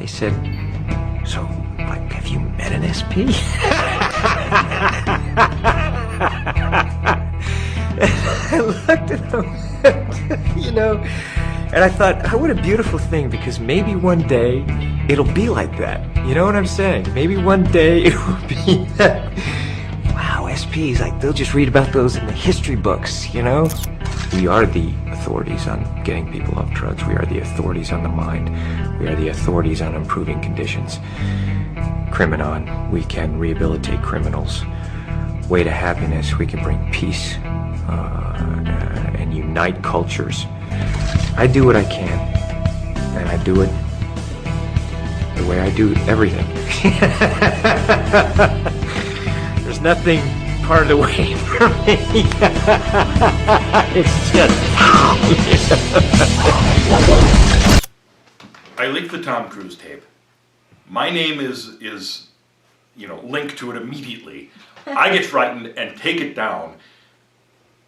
He said, so, like, have you met an SP? I looked at him, you know, and I thought, oh, what a beautiful thing, because maybe one day it'll be like that. You know what I'm saying? Maybe one day it will be that. Wow, SPs, like, they'll just read about those in the history books, you know? We are the authorities on getting people off drugs. We are the authorities on the mind. We are the authorities on improving conditions. Criminon, we can rehabilitate criminals. Way to happiness, we can bring peace and unite cultures. I do what I can, and I do it the way I do everything. There's nothing part of the way for me. It's just... I leaked the Tom Cruise tape. My name is linked to it immediately. I get frightened and take it down.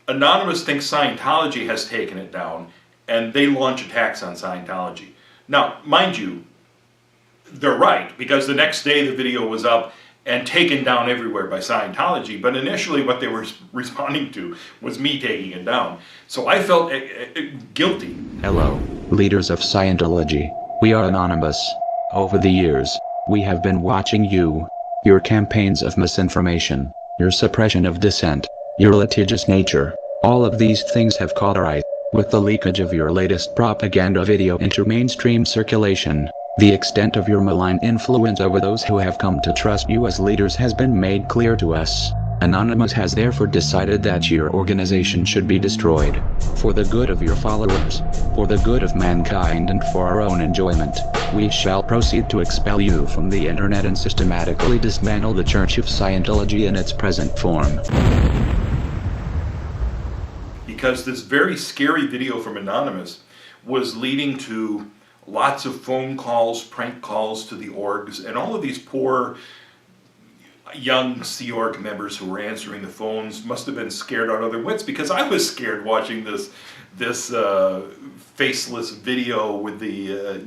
Anonymous thinks Scientology has taken it down, and they launch attacks on Scientology. Now, mind you, they're right, because the next day the video was up and taken down everywhere by Scientology, but initially what they were responding to was me taking it down. So I felt guilty. Hello, leaders of Scientology. We are Anonymous. Over the years, we have been watching you, your campaigns of misinformation, your suppression of dissent, your litigious nature. All of these things have caught our eye. With the leakage of your latest propaganda video into mainstream circulation, the extent of your malign influence over those who have come to trust you as leaders has been made clear to us. Anonymous has therefore decided that your organization should be destroyed. For the good of your followers, for the good of mankind, and for our own enjoyment, we shall proceed to expel you from the internet and systematically dismantle the Church of Scientology in its present form. Because this very scary video from Anonymous was leading to lots of phone calls, prank calls to the orgs, and all of these poor young Sea Org members who were answering the phones must have been scared out of their wits, because I was scared watching this faceless video with the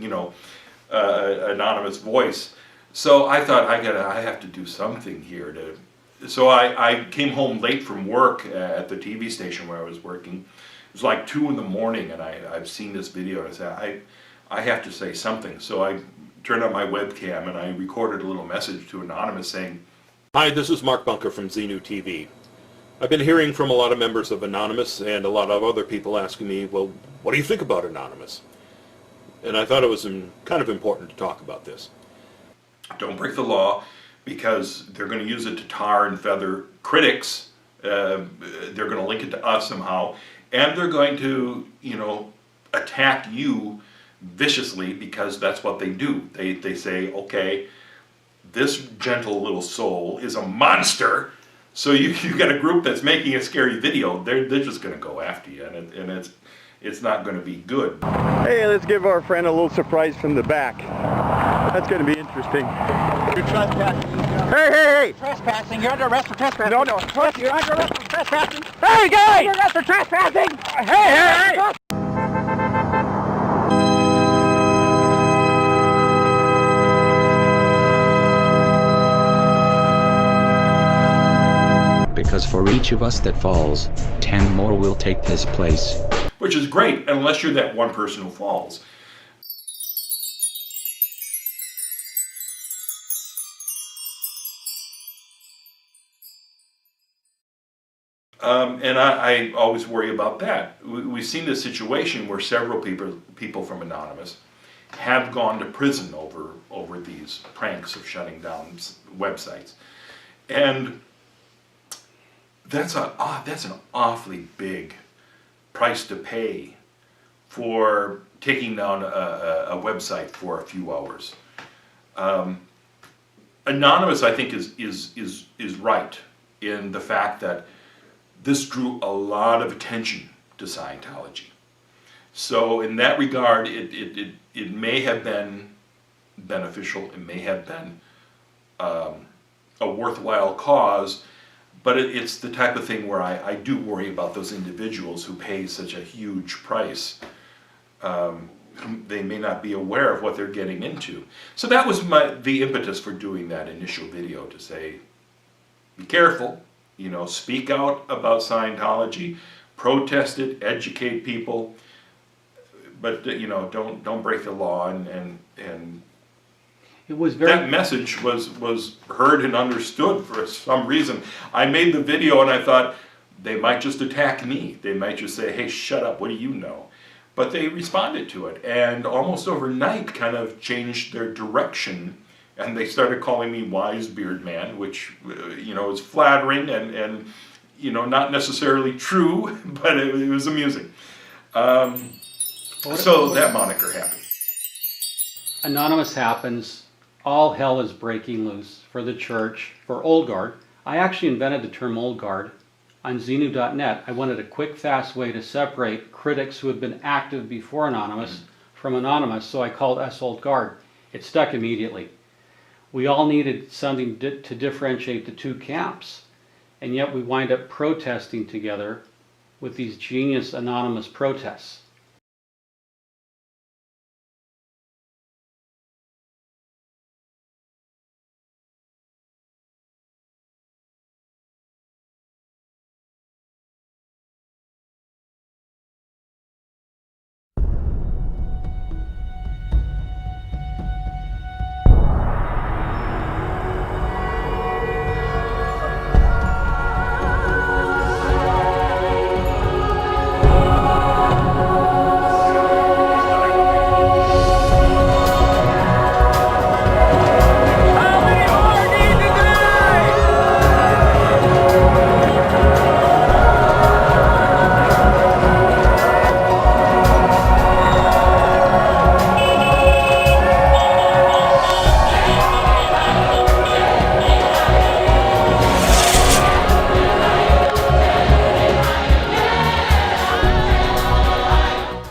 anonymous voice. So I thought I have to do something here to. So I came home late from work at the TV station where I was working. It was like 2 in the morning, and I've seen this video, and I said, I have to say something. So I turned on my webcam and I recorded a little message to Anonymous saying, "Hi, this is Mark Bunker from Xenu TV. I've been hearing from a lot of members of Anonymous and a lot of other people asking me, well, what do you think about Anonymous? And I thought it was kind of important to talk about this. Don't break the law, because they're going to use it to tar and feather critics. They're going to link it to us somehow, and they're going to, attack you viciously, because that's what they do. They say, okay, this gentle little soul is a monster, so you got a group that's making a scary video. They're just going to go after you, and it's not going to be good." Hey, let's give our friend a little surprise from the back. That's going to be interesting. You're trespassing. Hey! Trespassing. You're under arrest for trespassing. No. You're under arrest for trespassing. Hey, guys! You're under arrest for trespassing. Hey! Because for each of us that falls, 10 more will take his place. Which is great, unless you're that one person who falls. And I always worry about that. We've seen this situation where several people from Anonymous have gone to prison over these pranks of shutting down websites. And that's an awfully big price to pay for taking down a website for a few hours. Anonymous, I think, is right in the fact that this drew a lot of attention to Scientology. So in that regard, it may have been beneficial. It may have been a worthwhile cause, but it's the type of thing where I do worry about those individuals who pay such a huge price, they may not be aware of what they're getting into. So that was the impetus for doing that initial video, to say, be careful, you know, speak out about Scientology, protest it, educate people, but you know, don't break the law. And It was very. that message was heard and understood for some reason. I made the video and I thought, they might just attack me. They might just say, hey, shut up, what do you know? But they responded to it, and almost overnight kind of changed their direction, and they started calling me Wise Beard Man, which, you know, is flattering and you know, not necessarily true, but it was amusing. So that moniker happened. Anonymous happens, all hell is breaking loose for the church, for Old Guard. I actually invented the term Old Guard. On Xenu.net, I wanted a quick, fast way to separate critics who had been active before Anonymous from Anonymous, so I called us Old Guard. It stuck immediately. We all needed something to differentiate the two camps, and yet we wind up protesting together with these genius Anonymous protests.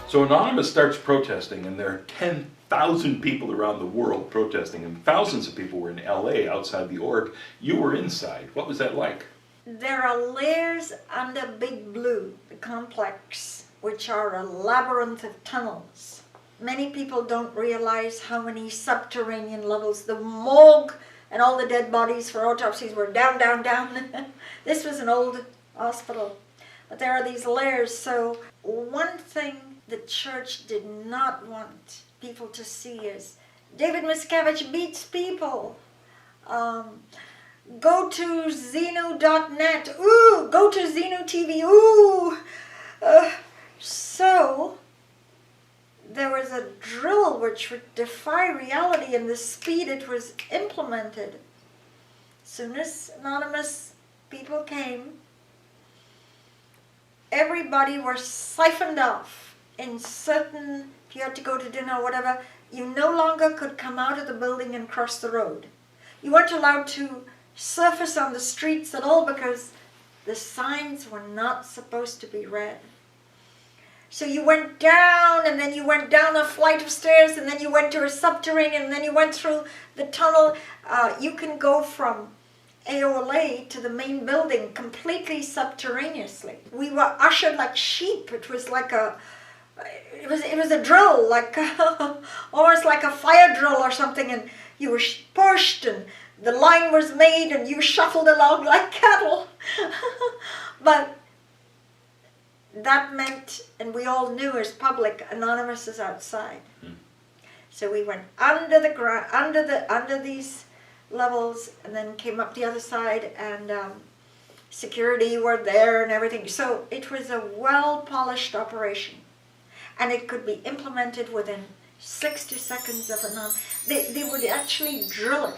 So Anonymous starts protesting, and there are 10,000 people around the world protesting, and thousands of people were in LA outside the org. You were inside. What was that like? There are layers under Big Blue, the complex, which are a labyrinth of tunnels. Many people don't realize how many subterranean levels. The morgue and all the dead bodies for autopsies were down, down, down. This was an old hospital. But there are these layers. So one thing the church did not want people to see is David Miscavige beats people. Go to Xenu.net. Ooh, go to Xenu TV. Ooh. So there was a drill which would defy reality and the speed it was implemented. Soon as Anonymous people came, everybody was siphoned off in certain, if you had to go to dinner or whatever, you no longer could come out of the building and cross the road. You weren't allowed to surface on the streets at all because the signs were not supposed to be read. So you went down, and then you went down a flight of stairs, and then you went to a subterranean, and then you went through the tunnel. You can go from AOLA to the main building completely subterraneously. We were ushered like sheep. It was like it was a drill, like almost like a fire drill or something, and you were pushed, and the line was made, and you shuffled along like cattle. But that meant, and we all knew as public, Anonymous is outside. So we went under the ground, under these levels, and then came up the other side, and security were there and everything. So it was a well-polished operation, and it could be implemented within 60 seconds of they would actually drill it.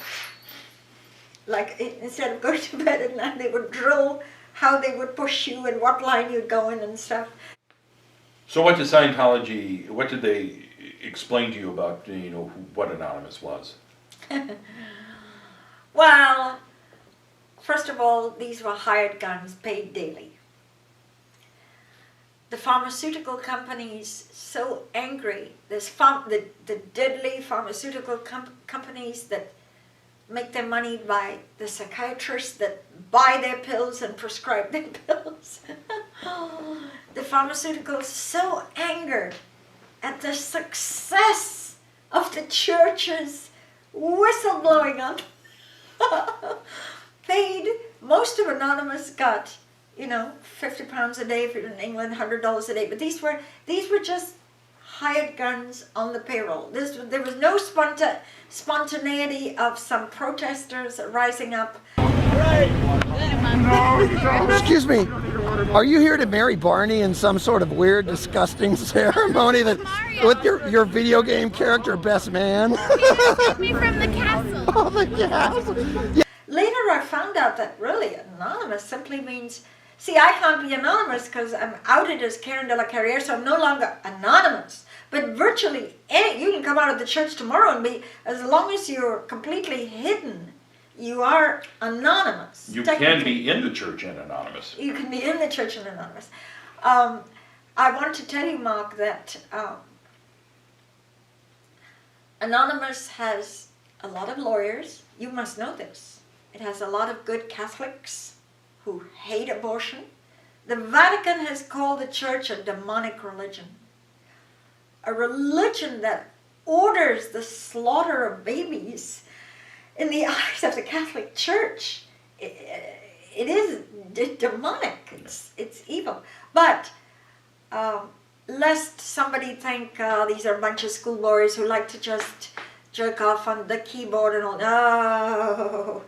Like, instead of going to bed at night, they would drill how they would push you and what line you'd go in and stuff. So what did they explain to you about, you know, what Anonymous was? Well, first of all, these were hired guns, paid daily. The pharmaceutical companies so angry, the deadly pharmaceutical companies that make their money by the psychiatrists that buy their pills and prescribe their pills. The pharmaceuticals so angered at the success of the church's whistleblowing on paid. Most of Anonymous got, you know, £50 a day, if you're in England, $100 a day. But these were just hired guns on the payroll. There was no spontaneity of some protesters rising up. Excuse me, are you here to marry Barney in some sort of weird, disgusting ceremony that with your video game character best man? Me from the castle. Oh, the castle. Yeah. Later I found out that really anonymous simply means, see, I can't be anonymous because I'm outed as Karen de la Carriere, so I'm no longer anonymous. But virtually, you can come out of the church tomorrow and be, as long as you're completely hidden, you are anonymous. You can be in the church and anonymous. You can be in the church and anonymous. I want to tell you, Mark, that Anonymous has a lot of lawyers. You must know this. It has a lot of good Catholics who hate abortion. The Vatican has called the church a demonic religion. A religion that orders the slaughter of babies in the eyes of the Catholic Church. It is demonic. It's evil. But lest somebody think these are a bunch of schoolboys who like to just jerk off on the keyboard and all. No,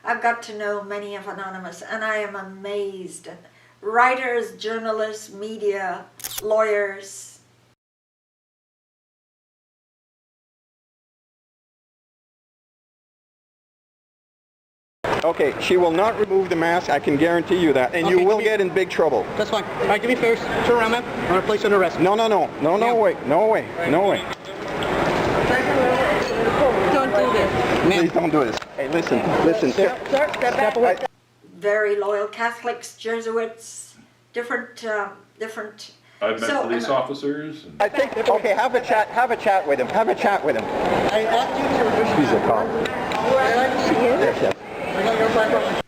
I've got to know many of Anonymous, and I am amazed. Writers, journalists, media, lawyers. Okay, she will not remove the mask, I can guarantee you that, and you will get in big trouble. That's fine. All right, give me first. Turn around, man. I'm going to place you under arrest. No, way. Don't do this. Please don't do this. Hey, listen. Sir, step back. Very loyal Catholics, Jesuits, different. I've met police officers. And I think, okay, have a chat with him. I asked you to reduce. He's a cop. Yes.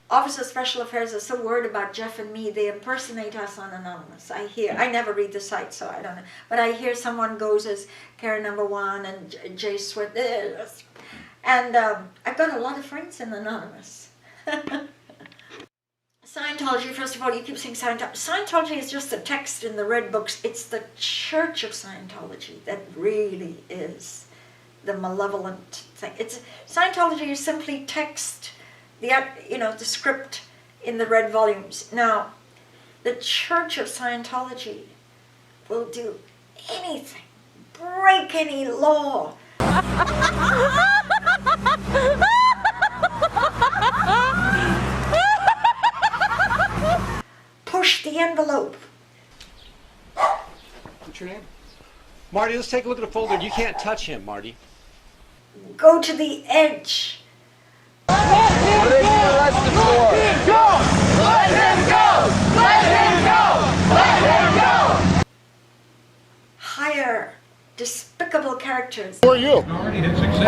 Office of Special Affairs are so worried about Jeff and me, they impersonate us on Anonymous. I never read the site, so I don't know. But I hear someone goes as Karen number 1 and Jay Swift. And I've got a lot of friends in Anonymous. Scientology, first of all, you keep saying Scientology. Scientology is just a text in the red books. It's the Church of Scientology that really is the malevolent thing. Scientology is simply text, the script in the red volumes. Now, the Church of Scientology will do anything, break any law. Push the envelope. What's your name? Marty, let's take a look at the folder. You can't touch him, Marty. Go to the edge. What are they being arrested for? Let him go! Let him go! Let him go! Let him go! Hire despicable characters. Who are you?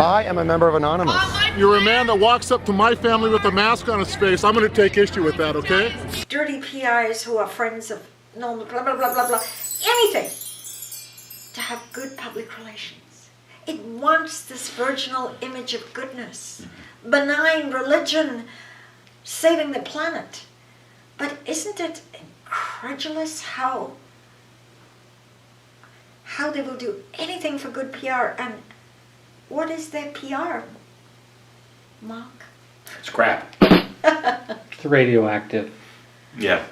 I am a member of Anonymous. You're a man that walks up to my family with a mask on his face. I'm going to take issue with that, okay? Dirty PIs who are friends of normal, blah, blah, blah, blah, blah. Anything to have good public relations. It wants this virginal image of goodness, benign religion, saving the planet. But isn't it incredulous how they will do anything for good PR? And what is their PR, Mark? It's crap. It's radioactive. Yeah.